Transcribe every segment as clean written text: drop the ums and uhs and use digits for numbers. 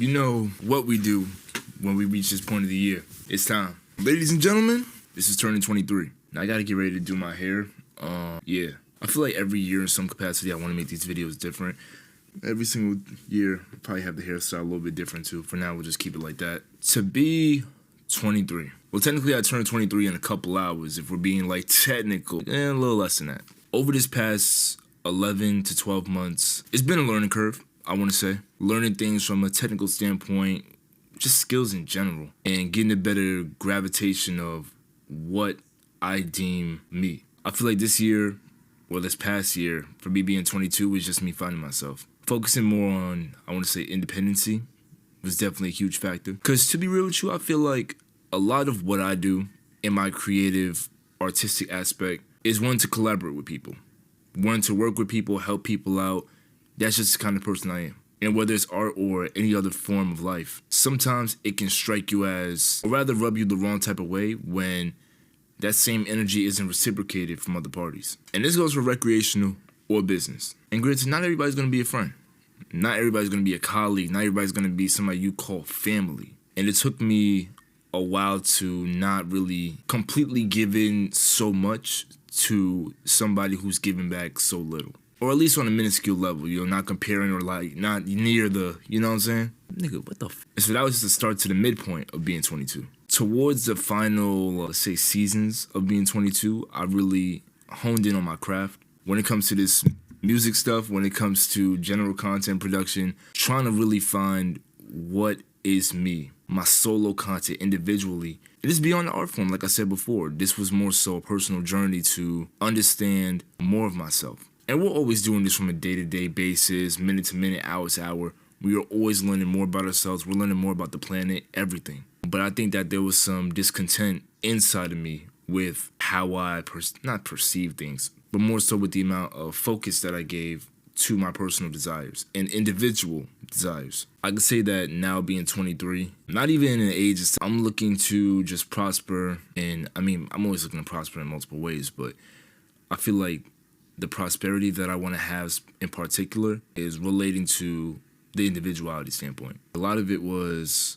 You know what we do when we reach this point of the year. It's time. Ladies and gentlemen, this is turning 23. Now I gotta get ready to do my hair. Yeah. I feel like every year in some capacity I want to make these videos different. Every single year, I'll probably have the hairstyle a little bit different too. For now, we'll just keep it like that. To be 23. Well, technically I turned 23 in a couple hours if we're being like technical. And a little less than that. Over this past 11 to 12 months, it's been a learning curve, I want to say. Learning things from a technical standpoint, just skills in general, and getting a better gravitation of what I deem me. I feel like this year, or this past year, for me being 22, was just me finding myself. Focusing more on, I want to say, independency was definitely a huge factor. Because to be real with you, I feel like a lot of what I do in my creative, artistic aspect is one to collaborate with people. One to work with people, help people out. That's just the kind of person I am. And whether it's art or any other form of life, sometimes it can strike you as, or rather rub you the wrong type of way when that same energy isn't reciprocated from other parties. And this goes for recreational or business. And granted, not everybody's gonna be a friend. Not everybody's gonna be a colleague. Not everybody's gonna be somebody you call family. And it took me a while to not really completely give in so much to somebody who's giving back so little. Or at least on a minuscule level, you know, not comparing or like not near the, you know what I'm saying? Nigga, what the f? So that was just the start to the midpoint of being 22. Towards the final, let's say, seasons of being 22, I really honed in on my craft. When it comes to this music stuff, when it comes to general content production, trying to really find what is me, my solo content individually. It is beyond the art form, like I said before. This was more so a personal journey to understand more of myself. And we're always doing this from a day-to-day basis, minute to minute, hour to hour. We are always learning more about ourselves. We're learning more about the planet, everything. But I think that there was some discontent inside of me with how I, not perceive things, but more so with the amount of focus that I gave to my personal desires and individual desires. I can say that now being 23, not even in an age, I'm looking to just prosper. And I mean, I'm always looking to prosper in multiple ways, but I feel like the prosperity that I want to have in particular is relating to the individuality standpoint. A lot of it was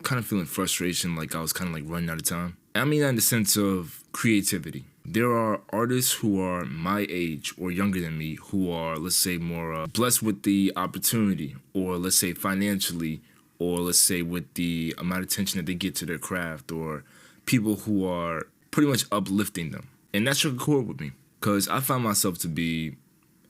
kind of feeling frustration, like I was kind of like running out of time. I mean that in the sense of creativity. There are artists who are my age or younger than me who are, let's say, more blessed with the opportunity, or let's say financially, or let's say with the amount of attention that they get to their craft, or people who are pretty much uplifting them. And that struck a chord with me. Because I found myself to be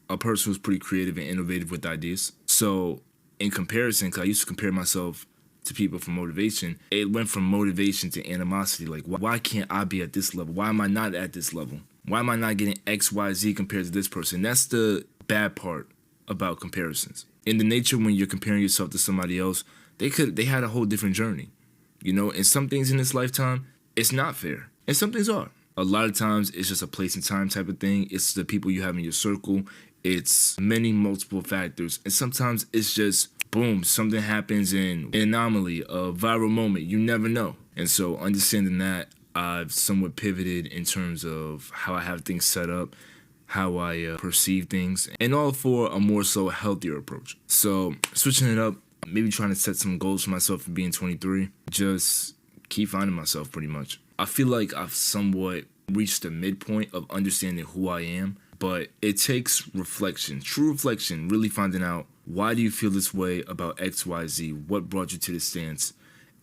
a person who's pretty creative and innovative with ideas. So in comparison, because I used to compare myself to people for motivation, it went from motivation to animosity. Like, why can't I be at this level? Why am I not at this level? Why am I not getting X, Y, Z compared to this person? That's the bad part about comparisons. In the nature when you're comparing yourself to somebody else, they had a whole different journey. You know, and some things in this lifetime, it's not fair. And some things are. A lot of times, it's just a place and time type of thing. It's the people you have in your circle. It's many multiple factors. And sometimes it's just, boom, something happens in an anomaly, a viral moment. You never know. And so understanding that, I've somewhat pivoted in terms of how I have things set up, how I perceive things, and all for a more so healthier approach. So switching it up, maybe trying to set some goals for myself for being 23. Just keep finding myself pretty much. I feel like I've somewhat reached the midpoint of understanding who I am, but it takes reflection, true reflection, really finding out why do you feel this way about X, Y, Z, what brought you to this stance,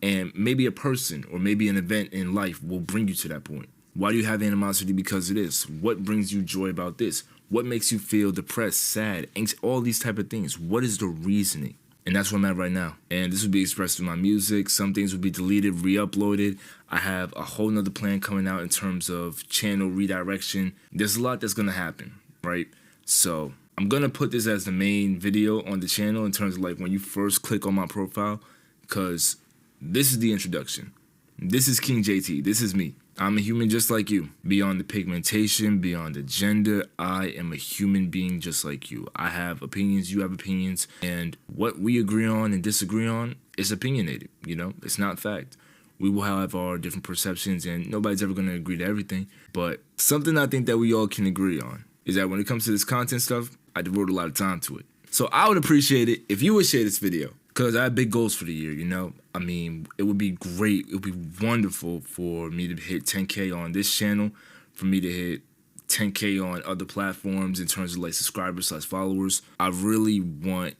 and maybe a person or maybe an event in life will bring you to that point. Why do you have animosity because of this? What brings you joy about this? What makes you feel depressed, sad, anxious, all these type of things? What is the reasoning? And that's where I'm at right now. And this will be expressed through my music. Some things will be deleted, re-uploaded. I have a whole nother plan coming out in terms of channel redirection. There's a lot that's going to happen, right? So I'm going to put this as the main video on the channel in terms of like when you first click on my profile, because this is the introduction. This is KingJayT. This is me. I'm a human just like you. Beyond the pigmentation, beyond the gender, I am a human being just like you. I have opinions, you have opinions, and what we agree on and disagree on is opinionated, you know? It's not fact. We will have our different perceptions, and nobody's ever going to agree to everything, but something I think that we all can agree on is that when it comes to this content stuff, I devote a lot of time to it. So I would appreciate it if you would share this video. Because I have big goals for the year, you know? I mean, it would be great, it would be wonderful for me to hit 10K on this channel, for me to hit 10K on other platforms in terms of like subscribers/followers. I really want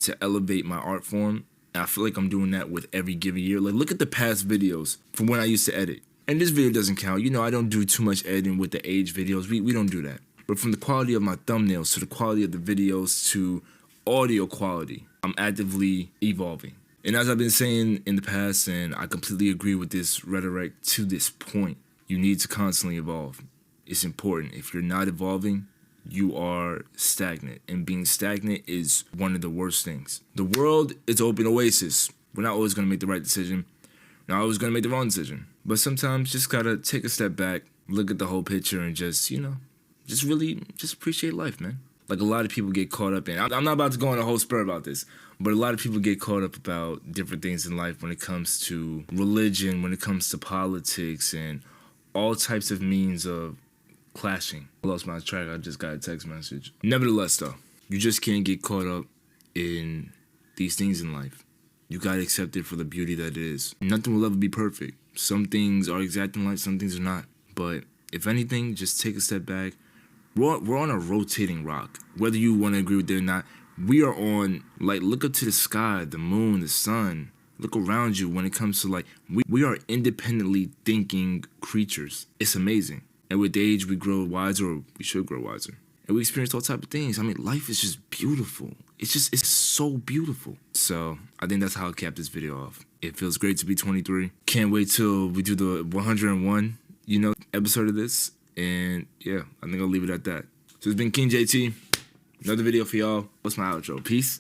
to elevate my art form, and I feel like I'm doing that with every given year. Like, look at the past videos from when I used to edit. And this video doesn't count. You know, I don't do too much editing with the age videos. We don't do that. But from the quality of my thumbnails to the quality of the videos to audio quality, I'm actively evolving. And as I've been saying in the past, and I completely agree with this rhetoric to this point, you need to constantly evolve. It's important. If you're not evolving, you are stagnant. And being stagnant is one of the worst things. The world is an open oasis. We're not always going to make the right decision. We're not always going to make the wrong decision. But sometimes just got to take a step back, look at the whole picture, and just, you know, just appreciate life, man. Like, a lot of people get caught up in, I'm not about to go on a whole spur about this, but a lot of people get caught up about different things in life when it comes to religion, when it comes to politics, and all types of means of clashing. I lost my track, I just got a text message. Nevertheless, though, you just can't get caught up in these things in life. You gotta accept it for the beauty that it is. Nothing will ever be perfect. Some things are exact in life, some things are not. But if anything, just take a step back. We're on a rotating rock. Whether you want to agree with it or not, we are on, like, look up to the sky, the moon, the sun. Look around you when it comes to, like, we are independently thinking creatures. It's amazing. And with age, we grow wiser, or we should grow wiser. And we experience all type of things. I mean, life is just beautiful. It's so beautiful. So I think that's how I cap this video off. It feels great to be 23. Can't wait till we do the 101, you know, episode of this. And yeah, I think I'll leave it at that. So it's been KingJayT. Another video for y'all. What's my outro? Peace.